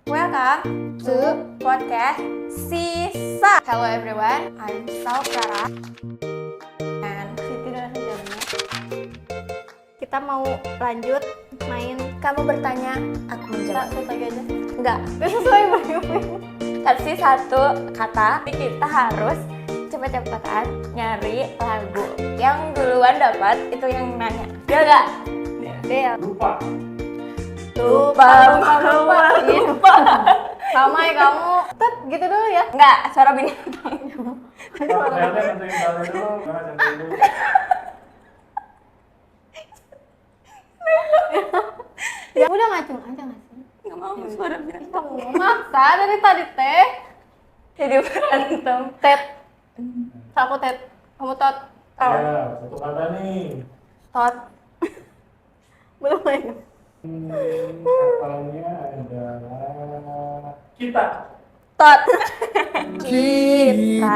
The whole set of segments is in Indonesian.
Welcome to podcast Sisa. Hello everyone, I'm Salkara and Siti dengan jamnya. Kita mau lanjut main kamu bertanya, aku menjawab. Satu lagi aja. Enggak, sesuai banget. Kasih satu kata, kita harus cepet-cepetan nyari lagu. Yang duluan dapat itu yang nanya. Dia enggak? Dia Lupa. Sama ya kamu. Tet gitu dulu ya. Enggak, suara binatang. Ternyata nentuin balon dulu, nggak nentuin dulu. Ya udah ngacung aja nggak sih? Nggak mau suara binatang. Kamu maksa dari tadi teh. Jadi berantem. Tet. Aku tet. Kamu tot. Ya, satu kata nih. Tot. Belum main. Katanya adalah kita. Tot. Kita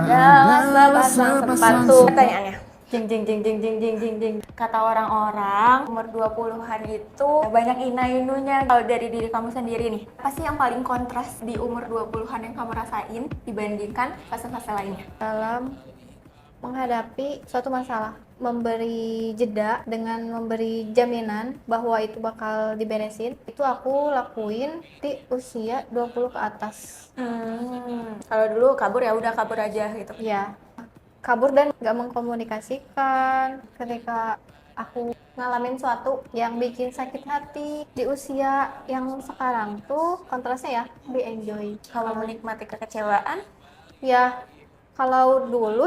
adalah sepasang sepatu. Pertanyaannya. Jing jing jing jing jing jing jing jing. Kata orang-orang umur 20-an itu banyak ina-inunya. Kalau dari diri kamu sendiri nih, apa sih yang paling kontras di umur 20-an yang kamu rasain dibandingkan fase-fase lainnya? Dalam menghadapi suatu masalah, memberi jeda dengan memberi jaminan bahwa itu bakal diberesin, itu aku lakuin di usia 20 ke atas. Kalau dulu kabur ya udah kabur aja gitu. Ya, kabur dan gak mengkomunikasikan. Ketika aku ngalamin suatu yang bikin sakit hati di usia yang sekarang tuh kontrasnya ya lebih enjoy. Kalau menikmati kekecewaan, Ya, kalau dulu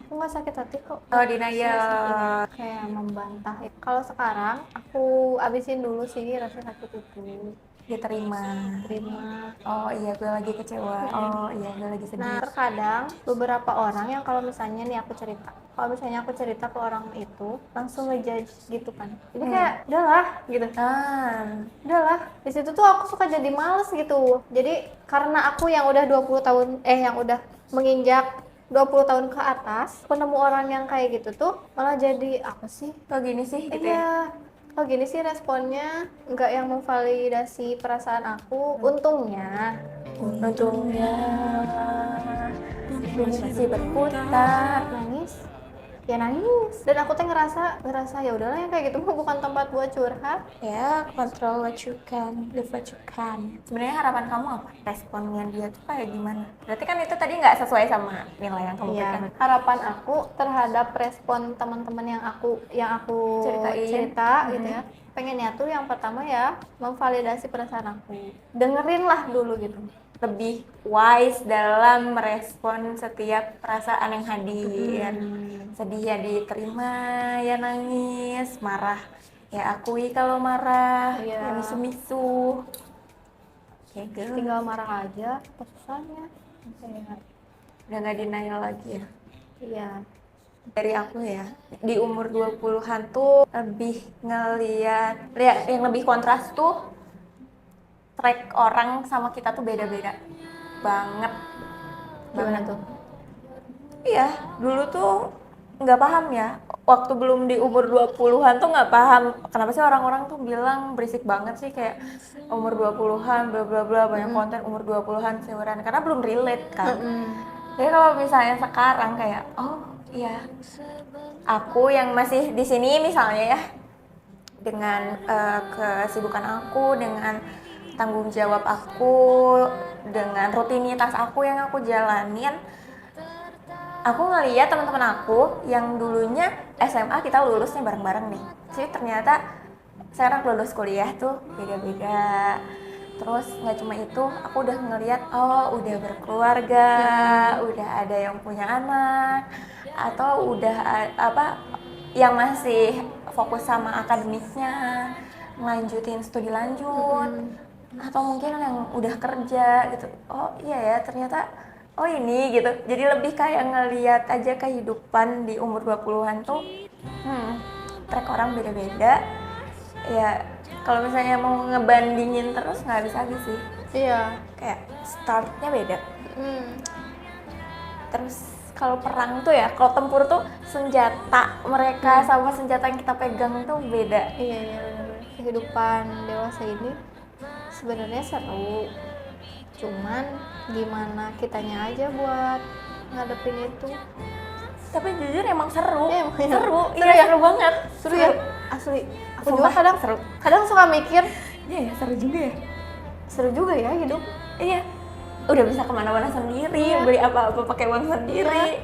enggak sakit hati kok. kalau denial, Kayak membantah. Kalau sekarang aku abisin dulu sih rasa sakit itu. diterima. Terima. Oh iya, gue lagi kecewa. Oh iya, gue lagi sedih. Nah, terkadang beberapa orang yang kalau misalnya nih aku cerita ke orang itu langsung ngejudge gitu kan. Jadi kayak udahlah gitu. Udahlah. Di situ tuh aku suka jadi males gitu. Jadi karena aku yang udah 20 tahun yang udah menginjak 20 tahun ke atas, penemu orang yang kayak gitu tuh malah jadi apa sih? Kok gini sih gitu ya? Iya. Oh gini sih responnya, nggak yang memvalidasi perasaan aku. Untungnya masih berputar. nangis ya nangis, dan aku tuh ngerasa ya udahlah yang kayak gitu mah bukan tempat buat curhat. Ya, control what you can, live what you can. Sebenarnya harapan kamu apa? Responnya dia tuh kayak gimana? Berarti kan itu tadi nggak sesuai sama nilai yang kamu Iya, berikan. harapan aku terhadap respon teman-teman yang aku Ceritain. cerita gitu ya, pengennya tuh yang pertama ya memvalidasi perasaan aku, dengerin lah dulu gitu. Lebih wise dalam merespon setiap perasaan yang hadir. Sedih ya diterima, ya nangis, marah ya akui kalau marah, Iya. ya misu-misu. Oke, Tinggal marah aja apa susahnya. udah nggak denial lagi ya. Iya. Dari aku ya, di umur 20-an tuh lebih ngeliat yang lebih kontras tuh track orang sama kita tuh beda-beda banget. Gimana tuh? Iya, dulu tuh nggak paham ya. Waktu belum di umur 20-an tuh nggak paham kenapa sih orang-orang tuh bilang berisik banget sih kayak umur 20-an bla bla bla, banyak konten umur 20-an seuran, karena belum relate kan. Jadi kalau misalnya sekarang kayak oh iya, aku yang masih di sini misalnya ya, dengan kesibukan aku, dengan tanggung jawab aku, dengan rutinitas aku yang aku jalanin, aku ngeliat teman-teman aku yang dulunya SMA kita lulusnya bareng-bareng nih. Jadi ternyata sekarang lulus kuliah tuh beda-beda. Terus nggak cuma itu, aku udah ngeliat udah berkeluarga, udah ada yang punya anak, atau udah yang masih fokus sama akademiknya, ngelanjutin studi lanjut, atau mungkin yang udah kerja gitu. Oh iya ya, ternyata ini gitu. Jadi lebih kayak ngeliat aja kehidupan di umur 20-an tuh track orang beda-beda. Ya kalau misalnya mau ngebandingin terus nggak bisa habis sih. Iya. Kayak startnya beda. Terus kalau perang tuh ya, kalau tempur tuh senjata mereka sama senjata yang kita pegang tuh beda. Iya benar. Kehidupan dewasa ini Sebenarnya seru, cuman gimana kitanya aja buat ngadepin itu. Tapi jujur emang seru. Iya, emang iya. Seru. Seru Iya, ya? seru banget. Seru ya, asli. Aku juga Sumpah, kadang seru. kadang suka mikir, Iya ya, seru juga ya. seru juga ya hidup. Iya. Udah bisa kemana-mana sendiri, Iya. beli apa-apa pakai uang sendiri.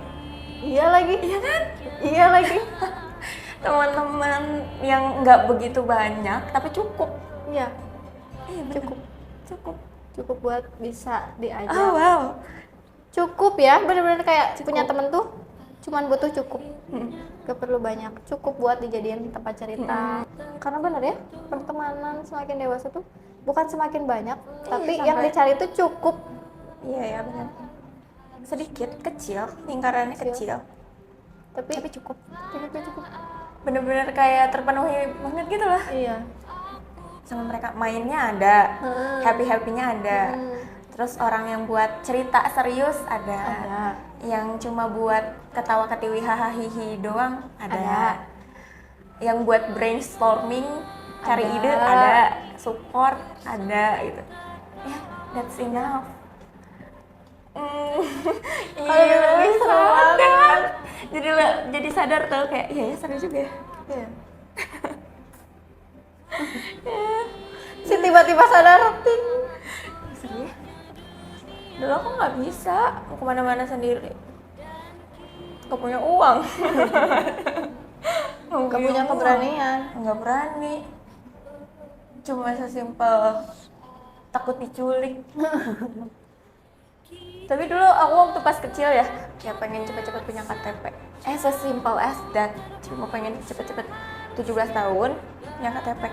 Iya lagi. Iya kan? Iya lagi. Teman-teman yang nggak begitu banyak, tapi cukup. Iya, Iya, bener. cukup. Cukup. Cukup buat bisa diajak. Oh, wow. Cukup ya, bener-bener kayak Cukup. punya temen tuh cuman butuh cukup. Hmm. Gak perlu banyak, cukup buat dijadiin tempat cerita. Karena bener ya, pertemanan semakin dewasa tuh bukan semakin banyak, tapi yang sampai- dicari tuh cukup. Iya ya, benar. Sedikit, kecil, lingkarannya kecil. Tapi cukup. cukup. Bener-bener kayak terpenuhi banget gitu lah. Iya. Sama mereka mainnya ada, happy-happynya ada. Terus orang yang buat cerita serius ada. Yang cuma buat ketawa ketiwi hahaha hihi doang ada. Yang buat brainstorming, cari Ada. ide ada, support ada gitu. Ya, that's enough. Iya, seru sadar. Jadi sadar tuh kayak iya ya seru juga ya. Iya. Si tiba-tiba sadar, ting. Seru ya. Dulu aku nggak bisa mau kemana-mana sendiri. Gak punya uang. Gak punya keberanian. Nggak berani. Cuma sesimpel takut diculik. Tapi dulu aku waktu pas kecil ya, kayak pengen cepet-cepet punya KTP. Sesimpel as that. Cuma pengen cepet-cepet 17 tahun punya KTP.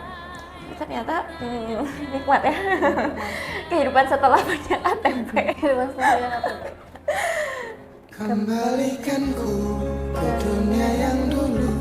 Tapi ternyata nikmat ya. Kehidupan setelah punya KTP. Kembalikanku ke dunia yang dulu.